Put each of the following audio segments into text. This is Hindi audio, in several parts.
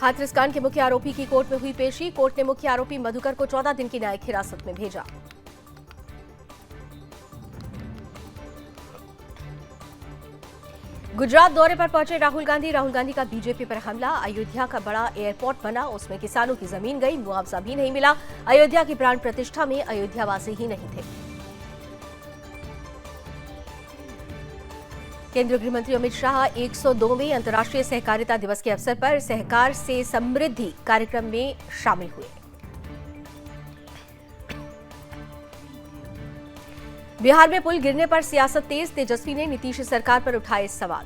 हाथरस कांड के मुख्य आरोपी की कोर्ट में हुई पेशी। कोर्ट ने मुख्य आरोपी मधुकर को 14 दिन की न्यायिक हिरासत में भेजा। गुजरात दौरे पर पहुंचे राहुल गांधी। राहुल गांधी का बीजेपी पर हमला। अयोध्या का बड़ा एयरपोर्ट बना, उसमें किसानों की जमीन गई, मुआवजा भी नहीं मिला। अयोध्या की प्राण प्रतिष्ठा में अयोध्यावासी ही नहीं थे। केंद्रीय गृह मंत्री अमित शाह 102वें अंतर्राष्ट्रीय सहकारिता दिवस के अवसर पर सहकार से समृद्धि कार्यक्रम में शामिल हुए। बिहार में पुल गिरने पर सियासत तेज। तेजस्वी ने नीतीश सरकार पर उठाए सवाल।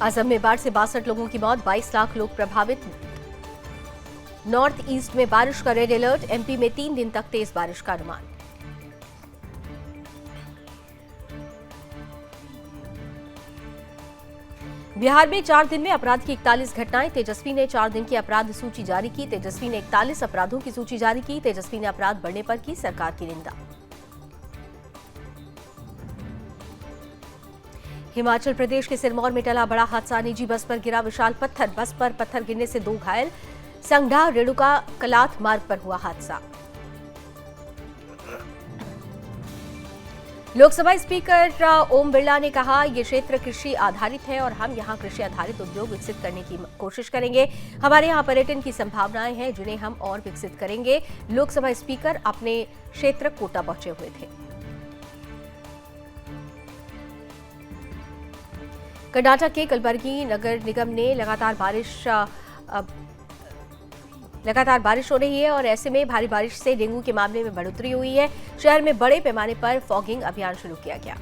असम में बाढ़ से 62 लोगों की मौत, 22 लाख लोग प्रभावित। नॉर्थ ईस्ट में बारिश का रेड अलर्ट। एमपी में 3 दिन तक तेज बारिश का अनुमान। बिहार में 4 दिन में अपराध की 41 घटनाएं। तेजस्वी ने 4 दिन की अपराध सूची जारी की। तेजस्वी ने 41 अपराधों की सूची जारी की। तेजस्वी ने अपराध बढ़ने पर की सरकार की निंदा। हिमाचल प्रदेश के सिरमौर में टला बड़ा हादसा। निजी बस पर गिरा विशाल पत्थर। बस पर पत्थर गिरने से 2 घायल। संगढा रेणुका कलाथ मार्ग पर हुआ हादसा। लोकसभा स्पीकर ओम बिरला ने कहा, ये क्षेत्र कृषि आधारित है और हम यहां कृषि आधारित उद्योग विकसित करने की कोशिश करेंगे। हमारे यहां पर्यटन की संभावनाएं हैं जिन्हें हम और विकसित करेंगे। लोकसभा स्पीकर अपने क्षेत्र कोटा पहुंचे हुए थे। कर्नाटक के कलबुर्गी नगर निगम ने लगातार बारिश हो रही है और ऐसे में भारी बारिश से डेंगू के मामले में बढ़ोतरी हुई है। शहर में बड़े पैमाने पर फॉगिंग अभियान शुरू किया गया।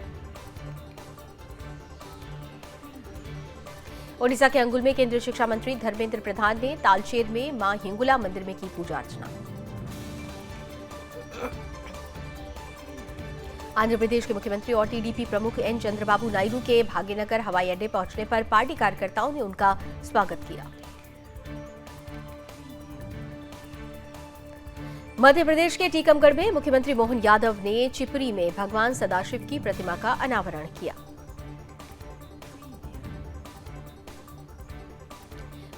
ओडिशा के अंगुल में केंद्रीय शिक्षा मंत्री धर्मेंद्र प्रधान ने तालचेर में मां हिंगुला मंदिर में की पूजा अर्चना। आंध्र प्रदेश के मुख्यमंत्री और टीडीपी प्रमुख एन चंद्रबाबू नायडू के भाग्यनगर हवाई अड्डे पहुंचने पर पार्टी कार्यकर्ताओं ने उनका स्वागत किया। मध्य प्रदेश के टीकमगढ़ में मुख्यमंत्री मोहन यादव ने चिपरी में भगवान सदाशिव की प्रतिमा का अनावरण किया।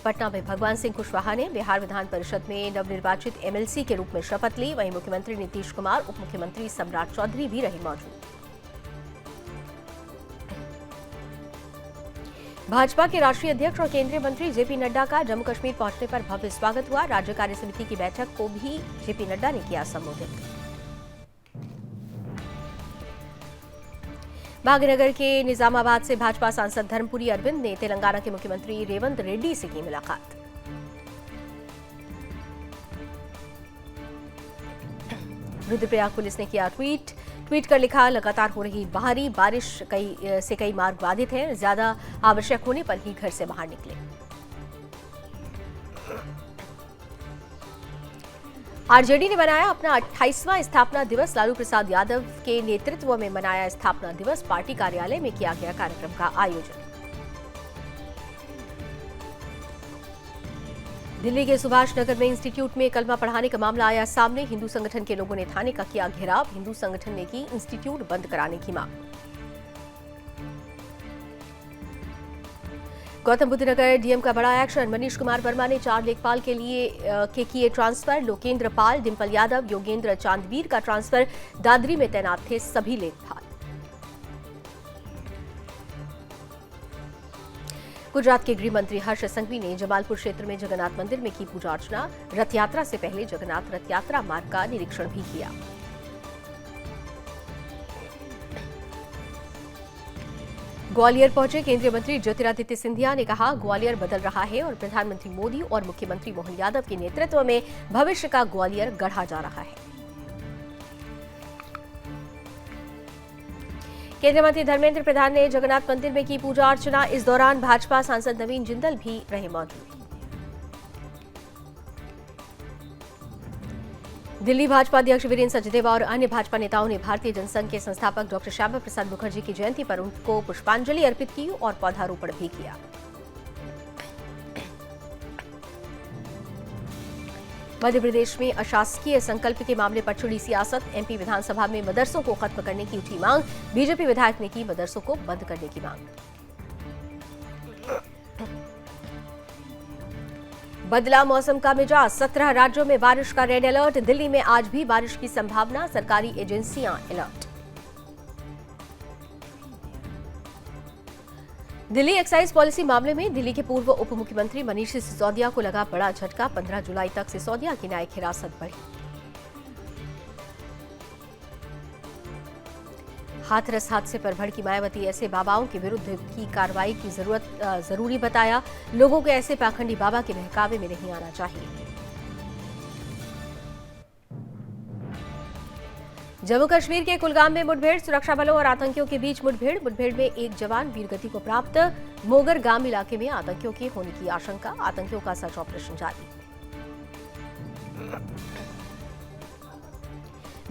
पटना में भगवान सिंह कुशवाहा ने बिहार विधान परिषद में नवनिर्वाचित एमएलसी के रूप में शपथ ली। वहीं मुख्यमंत्री नीतीश कुमार, उप मुख्यमंत्री सम्राट चौधरी भी रहे मौजूद। भाजपा के राष्ट्रीय अध्यक्ष और केंद्रीय मंत्री जेपी नड्डा का जम्मू कश्मीर पहुंचने पर भव्य स्वागत हुआ। राज्य कार्य समिति की बैठक को भी जेपी नड्डा ने किया संबोधित। भाग्यनगर के निजामाबाद से भाजपा सांसद धर्मपुरी अरविंद ने तेलंगाना के मुख्यमंत्री रेवंत रेड्डी से की मुलाकात। रुद्रप्रयाग पुलिस ने किया ट्वीट कर लिखा, लगातार हो रही भारी बारिश से कई मार्ग बाधित हैं। ज्यादा आवश्यक होने पर ही घर से बाहर निकले। आरजेडी ने मनाया अपना 28वां स्थापना दिवस। लालू प्रसाद यादव के नेतृत्व में मनाया स्थापना दिवस। पार्टी कार्यालय में किया गया कार्यक्रम का आयोजन। दिल्ली के सुभाष नगर में इंस्टीट्यूट में कलमा पढ़ाने का मामला आया सामने। हिंदू संगठन के लोगों ने थाने का किया घेराव। हिंदू संगठन ने की इंस्टीट्यूट बंद कराने की मांग। गौतम बुद्ध नगर डीएम का बड़ा एक्शन। मनीष कुमार वर्मा ने 4 लेखपाल के किए ट्रांसफर। लोकेंद्र पाल, डिंपल यादव, योगेंद्र चांदवीर का ट्रांसफर। दादरी में तैनात थे सभी लेखपाल। गुजरात के गृह मंत्री हर्ष संघवी ने जमालपुर क्षेत्र में जगन्नाथ मंदिर में की पूजा अर्चना। रथ यात्रा से पहले जगन्नाथ रथ यात्रा मार्ग का निरीक्षण भी किया। ग्वालियर पहुंचे केंद्रीय मंत्री ज्योतिरादित्य सिंधिया ने कहा, ग्वालियर बदल रहा है और प्रधानमंत्री मोदी और मुख्यमंत्री मोहन यादव के नेतृत्व में भविष्य का ग्वालियर गढ़ा जा रहा है। केंद्रीय मंत्री धर्मेंद्र प्रधान ने जगन्नाथ मंदिर में की पूजा अर्चना। इस दौरान भाजपा सांसद नवीन जिंदल भी रहे मौजूद। दिल्ली भाजपा अध्यक्ष वीरेंद्र सचदेवा और अन्य भाजपा नेताओं ने भारतीय जनसंघ के संस्थापक डॉक्टर श्यामा प्रसाद मुखर्जी की जयंती पर उनको पुष्पांजलि अर्पित की और पौधारोपण भी किया। मध्य प्रदेश में अशासकीय संकल्प के मामले पर छिड़ी सियासत। एमपी विधानसभा में मदरसों को खत्म करने की उठी मांग। बीजेपी विधायक ने की मदरसों को बंद करने की मांग। बदला मौसम का मिजाज। 17 राज्यों में बारिश का रेड अलर्ट। दिल्ली में आज भी बारिश की संभावना। सरकारी एजेंसियां अलर्ट। दिल्ली एक्साइज पॉलिसी मामले में दिल्ली के पूर्व उप मुख्यमंत्री मनीष सिसोदिया को लगा बड़ा झटका। 15 जुलाई तक सिसोदिया की न्यायिक हिरासत बढ़ी। हाथरस हादसे पर भड़की मायावती ऐसे बाबाओं के विरुद्ध की कार्रवाई की जरूरी बताया। लोगों को ऐसे पाखंडी बाबा के बहकावे में नहीं आना चाहिए। जम्मू कश्मीर के कुलगाम में मुठभेड़। सुरक्षा बलों और आतंकियों के बीच मुठभेड़ में एक जवान वीरगति को प्राप्त। मोगर गांव इलाके में आतंकियों के होने की आशंका। आतंकियों का सर्च ऑपरेशन जारी।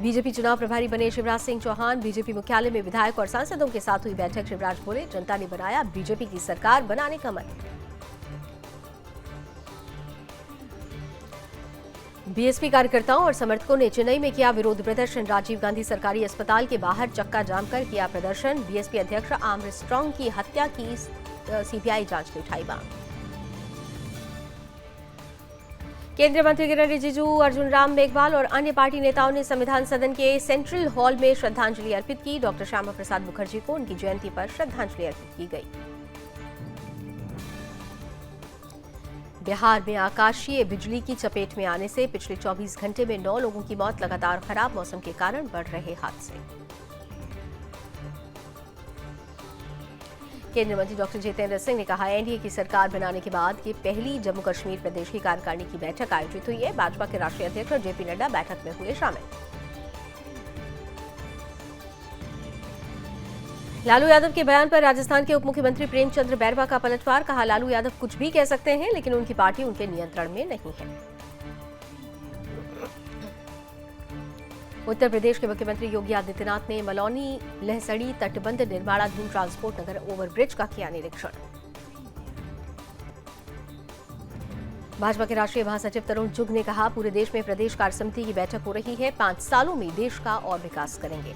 बीजेपी चुनाव प्रभारी बने शिवराज सिंह चौहान। बीजेपी मुख्यालय में विधायक और सांसदों के साथ हुई बैठक। शिवराज बोले, जनता ने बनाया बीजेपी की सरकार बनाने का मन। बीएसपी कार्यकर्ताओं और समर्थकों ने चेन्नई में किया विरोध प्रदर्शन। राजीव गांधी सरकारी अस्पताल के बाहर चक्का जाम कर किया प्रदर्शन। बीएसपी अध्यक्ष आर्मस्ट्रांग की हत्या की सीबीआई जांच की उठाई मांग। केंद्रीय मंत्री किरण रिजिजू, अर्जुन राम मेघवाल और अन्य पार्टी नेताओं ने संविधान सदन के सेंट्रल हॉल में श्रद्धांजलि अर्पित की। डॉक्टर श्यामा प्रसाद मुखर्जी को उनकी जयंती पर श्रद्धांजलि अर्पित की गई। बिहार में आकाशीय बिजली की चपेट में आने से पिछले 24 घंटे में 9 लोगों की मौत। लगातार खराब मौसम के कारण बढ़ रहे हादसे। केंद्रीय मंत्री डॉक्टर जितेंद्र सिंह ने कहा, एनडीए की सरकार बनाने के बाद ये पहली जम्मू कश्मीर प्रदेश की कार्यकारिणी की बैठक आयोजित हुई है। भाजपा के राष्ट्रीय अध्यक्ष जेपी नड्डा बैठक में हुए शामिल। लालू यादव के बयान पर राजस्थान के उप मुख्यमंत्री प्रेमचंद्र बैरवा का पलटवार। कहा, लालू यादव कुछ भी कह सकते हैं, लेकिन उनकी पार्टी उनके नियंत्रण में नहीं है। उत्तर प्रदेश के मुख्यमंत्री योगी आदित्यनाथ ने मलौनी लहसड़ी तटबंध निर्माणाधीन ट्रांसपोर्ट नगर ओवरब्रिज का किया निरीक्षण। भाजपा के राष्ट्रीय महासचिव तरुण चुग ने कहा, पूरे देश में प्रदेश कार्य समिति की बैठक हो रही है। 5 सालों में देश का और विकास करेंगे।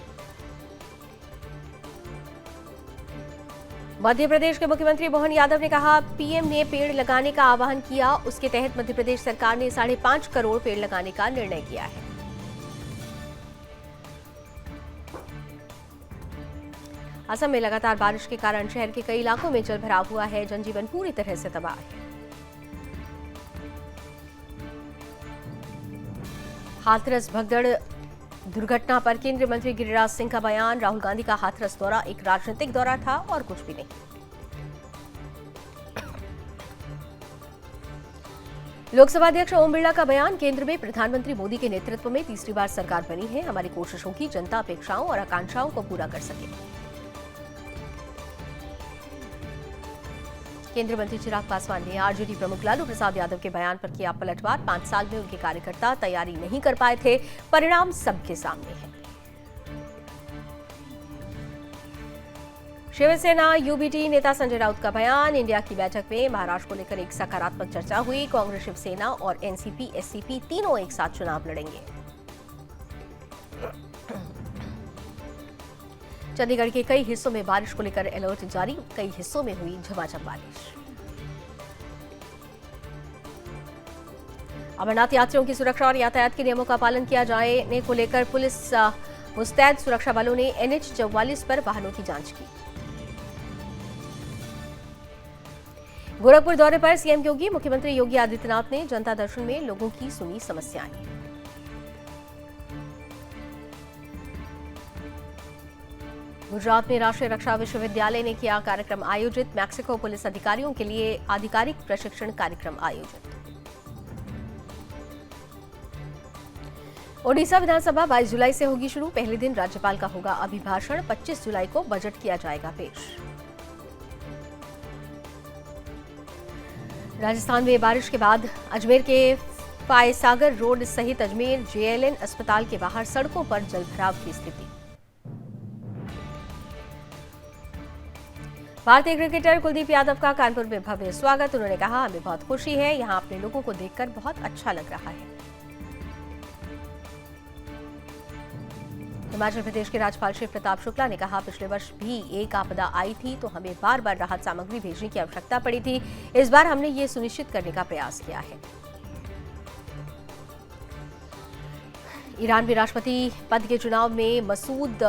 मध्य प्रदेश के मुख्यमंत्री मोहन यादव ने कहा, पीएम ने पेड़ लगाने का आह्वान किया। उसके तहत मध्य प्रदेश सरकार ने 5.5 करोड़ पेड़ लगाने का निर्णय किया है। असम में लगातार बारिश के कारण शहर के कई इलाकों में जलभराव हुआ है। जनजीवन पूरी तरह से तबाह है। हाथरस भगदड़ दुर्घटना पर केंद्रीय मंत्री गिरिराज सिंह का बयान। राहुल गांधी का हाथरस दौरा एक राजनीतिक दौरा था और कुछ भी नहीं। लोकसभा अध्यक्ष ओम बिरला का बयान। केंद्र में प्रधानमंत्री मोदी के नेतृत्व में तीसरी बार सरकार बनी है। हमारी कोशिशों की जनता अपेक्षाओं और आकांक्षाओं को पूरा कर सके। केंद्रीय मंत्री चिराग पासवान ने आरजेडी प्रमुख लालू प्रसाद यादव के बयान पर किया पलटवार। 5 साल में उनके कार्यकर्ता तैयारी नहीं कर पाए थे, परिणाम सबके सामने है। शिवसेना यूबीटी नेता संजय राउत का बयान। इंडिया की बैठक में महाराष्ट्र को लेकर एक सकारात्मक चर्चा हुई। कांग्रेस, शिवसेना और एनसीपी, एससीपी तीनों एक साथ चुनाव लड़ेंगे। चंडीगढ़ के कई हिस्सों में बारिश को लेकर अलर्ट जारी। कई हिस्सों में हुई झमाझम बारिश। अमरनाथ यात्रियों की सुरक्षा और यातायात के नियमों का पालन किया जाने को लेकर पुलिस मुस्तैद। सुरक्षा बलों ने NH-44 पर वाहनों की जांच की। गोरखपुर दौरे पर सीएम योगी। मुख्यमंत्री योगी आदित्यनाथ ने जनता दर्शन में लोगों की सुनी समस्याएं। गुजरात में राष्ट्रीय रक्षा विश्वविद्यालय ने किया कार्यक्रम आयोजित। मैक्सिको पुलिस अधिकारियों के लिए आधिकारिक प्रशिक्षण कार्यक्रम आयोजित। ओडिशा विधानसभा 22 जुलाई से होगी शुरू। पहले दिन राज्यपाल का होगा अभिभाषण। 25 जुलाई को बजट किया जाएगा पेश। राजस्थान में बारिश के बाद अजमेर के फायसागर रोड सहित अजमेर जेएलएन अस्पताल के बाहर सड़कों पर जलभराव की स्थिति। भारतीय क्रिकेटर कुलदीप यादव का कानपुर में भव्य स्वागत। उन्होंने कहा, हमें बहुत खुशी है, यहां अपने लोगों को देखकर बहुत अच्छा लग रहा है। हिमाचल प्रदेश के राज्यपाल श्री प्रताप शुक्ला ने कहा, पिछले वर्ष भी एक आपदा आई थी तो हमें बार बार राहत सामग्री भेजने की आवश्यकता पड़ी थी। इस बार हमने ये सुनिश्चित करने का प्रयास किया है। ईरान में राष्ट्रपति पद के चुनाव में मसूद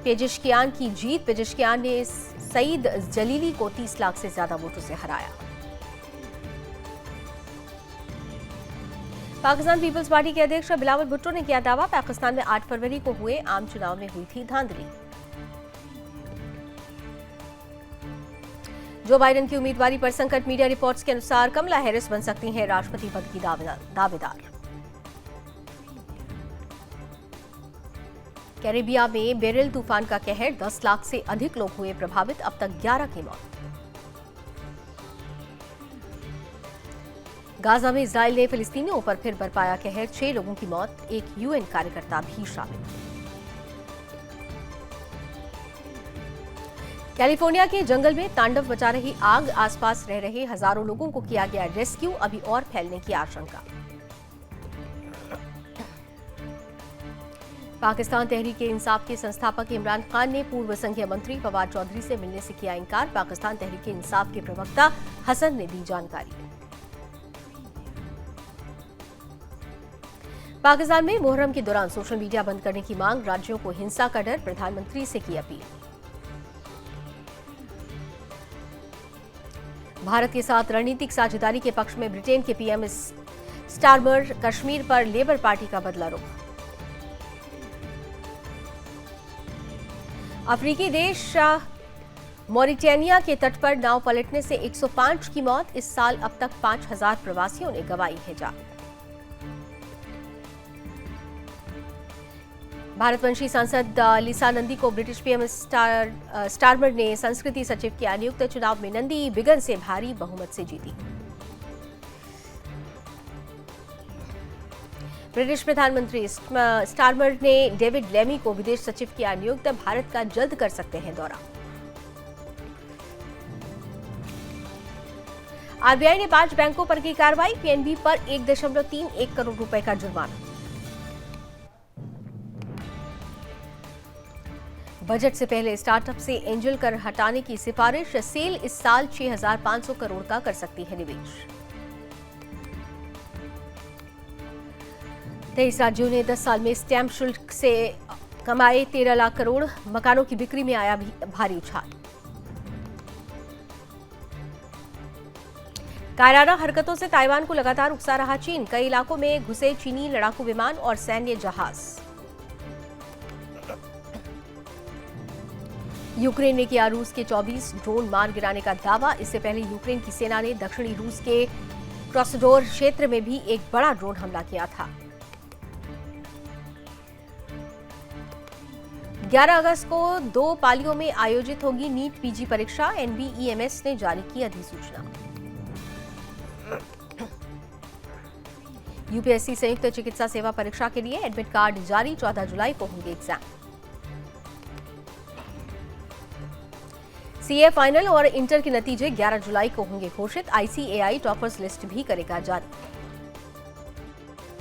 पेजिशकियान की जीत। पेजिशकियान ने सईद जलीली को 30 लाख से ज्यादा वोटों से हराया। पाकिस्तान पीपल्स पार्टी के अध्यक्ष बिलावल भुट्टो ने किया दावा, पाकिस्तान में 8 फरवरी को हुए आम चुनाव में हुई थी धांधली। जो बाइडेन की उम्मीदवारी पर संकट। मीडिया रिपोर्ट्स के अनुसार कमला हैरिस बन सकती हैं राष्ट्रपति पद की दावेदार। कैरेबिया में बेरिल तूफान का कहर, 10 लाख से अधिक लोग हुए प्रभावित, अब तक 11 की मौत। गाजा में इजराइल ने फिलिस्तीनियों पर फिर बरपाया कहर, 6 लोगों की मौत, एक यूएन कार्यकर्ता भी शामिल। कैलिफोर्निया के जंगल में तांडव मचा रही आग, आसपास रह रहे हजारों लोगों को किया गया रेस्क्यू, अभी और फैलने की आशंका। पाकिस्तान तहरीक इंसाफ के संस्थापक इमरान खान ने पूर्व संघीय मंत्री फवाद चौधरी से मिलने से किया इनकार। पाकिस्तान तहरीक इंसाफ के प्रवक्ता हसन ने दी जानकारी। पाकिस्तान में मुहर्रम के दौरान सोशल मीडिया बंद करने की मांग, राज्यों को हिंसा का डर, प्रधानमंत्री से की अपील। भारत के साथ रणनीतिक साझेदारी के पक्ष में ब्रिटेन के पीएम स्टारमर, कश्मीर पर लेबर पार्टी का बदला रुख। अफ्रीकी देश मॉरिटानिया के तट पर नाव पलटने से 105 की मौत। इस साल अब तक 5000 प्रवासियों ने गंवाई है जान। भारतवंशी सांसद लिसा नंदी को ब्रिटिश पीएम स्टारमर ने संस्कृति सचिव किया नियुक्त। चुनाव में नंदी बिगन से भारी बहुमत से जीती। ब्रिटिश प्रधानमंत्री स्टारमर ने डेविड लेमी को विदेश सचिव किया नियुक्त। भारत का जल्द कर सकते हैं दौरा। आरबीआई ने 5 बैंकों पर की कार्रवाई, पीएनबी पर 1.31 करोड़ रुपए का जुर्माना। बजट से पहले स्टार्टअप से एंजल कर हटाने की सिफारिश। सेल इस साल 6500 करोड़ का कर सकती है निवेश। 23 राज्यों ने 10 साल में स्टैंप शुल्क से कमाए 13 लाख करोड़। मकानों की बिक्री में आया भारी उछाल। कायराना हरकतों से ताइवान को लगातार उकसा रहा चीन। कई इलाकों में घुसे चीनी लड़ाकू विमान और सैन्य जहाज। यूक्रेन ने किया रूस के 24 ड्रोन मार गिराने का दावा। इससे पहले यूक्रेन की सेना ने दक्षिणी रूस के क्रॉसडोर क्षेत्र में भी एक बड़ा ड्रोन हमला किया था। 11 अगस्त को 2 पालियों में आयोजित होगी नीट पीजी परीक्षा। एनबीईएमएस ने जारी की अधिसूचना। यूपीएससी संयुक्त चिकित्सा सेवा परीक्षा के लिए एडमिट कार्ड जारी। 14 जुलाई को होंगे एग्जाम। सीए फाइनल और इंटर के नतीजे 11 जुलाई को होंगे घोषित। आईसीएआई टॉपर्स लिस्ट भी करेगा जारी।